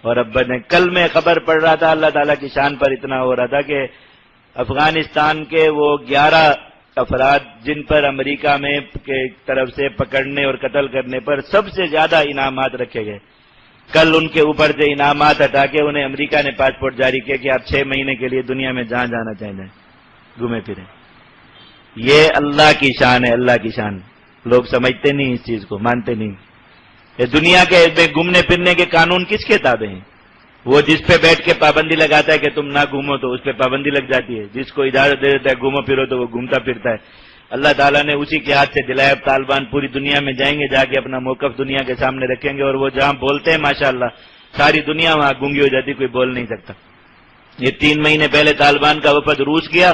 اور اب کل میں خبر پڑھ رہا تھا، اللہ تعالیٰ کی شان پر اتنا ہو رہا تھا کہ افغانستان کے وہ 11 افراد جن پر امریکہ میں کے طرف سے پکڑنے اور قتل کرنے پر سب سے زیادہ انعامات رکھے گئے، کل ان کے اوپر سے انعامات ہٹا کے انہیں امریکہ نے پاسپورٹ جاری کیا کہ آپ 6 مہینے کے لیے دنیا میں جہاں جانا چاہیں جائیں، گھومے پھریں۔ یہ اللہ کی شان ہے، اللہ کی شان۔ لوگ سمجھتے نہیں اس چیز کو، مانتے نہیں۔ یہ دنیا کے گھومنے پھرنے کے قانون کس کے تابع ہیں؟ وہ جس پہ بیٹھ کے پابندی لگاتا ہے کہ تم نہ گھومو تو اس پہ پابندی لگ جاتی ہے، جس کو اجازت دے دیتا ہے گھومو پھرو تو وہ گھومتا پھرتا ہے۔ اللہ تعالیٰ نے اسی کے ہاتھ سے دلایا، طالبان پوری دنیا میں جائیں گے، جا کے اپنا موقف دنیا کے سامنے رکھیں گے، اور وہ جہاں بولتے ہیں ماشاءاللہ ساری دنیا وہاں گونگی ہو جاتی، کوئی بول نہیں سکتا۔ یہ 3 مہینے پہلے طالبان کا وفد روس گیا،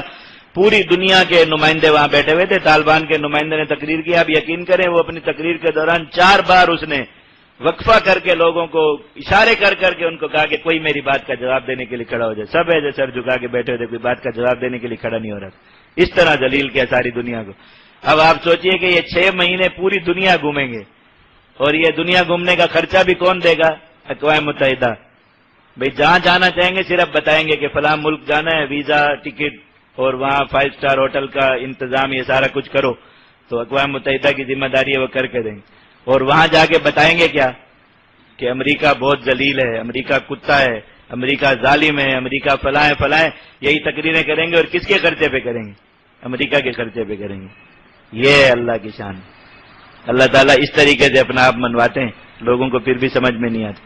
پوری دنیا کے نمائندے وہاں بیٹھے ہوئے تھے، طالبان کے نمائندے نے تقریر کی، آپ یقین کریں وہ اپنی تقریر کے دوران 4 بار اس نے وقفہ کر کے لوگوں کو اشارے کر کر کے ان کو کہا کہ کوئی میری بات کا جواب دینے کے لیے کھڑا ہو جائے۔ سب ایسے سر جھکا کے بیٹھے ہوئے، کوئی بات کا جواب دینے کے لیے کھڑا نہیں ہو رہا، اس طرح ذلیل کیا ساری دنیا کو۔ اب آپ سوچئے کہ یہ 6 مہینے پوری دنیا گھومیں گے، اور یہ دنیا گھومنے کا خرچہ بھی کون دے گا؟ اقوام متحدہ۔ بھئی جہاں جانا چاہیں گے صرف بتائیں گے کہ فلاں ملک جانا ہے، ویزا، ٹکٹ اور وہاں 5 اسٹار ہوٹل کا انتظام، یہ سارا کچھ کرو، تو اقوام متحدہ کی ذمہ داری ہے وہ کر کے دیں گے۔ اور وہاں جا کے بتائیں گے کیا؟ کہ امریکہ بہت ذلیل ہے، امریکہ کتا ہے، امریکہ ظالم ہے، امریکہ فلاں ہے فلاں ہے، یہی تقریریں کریں گے، اور کس کے خرچے پہ کریں گے؟ امریکہ کے خرچے پہ کریں گے۔ یہ ہے اللہ کی شان۔ اللہ تعالیٰ اس طریقے سے اپنا آپ منواتے ہیں، لوگوں کو پھر بھی سمجھ میں نہیں آتا۔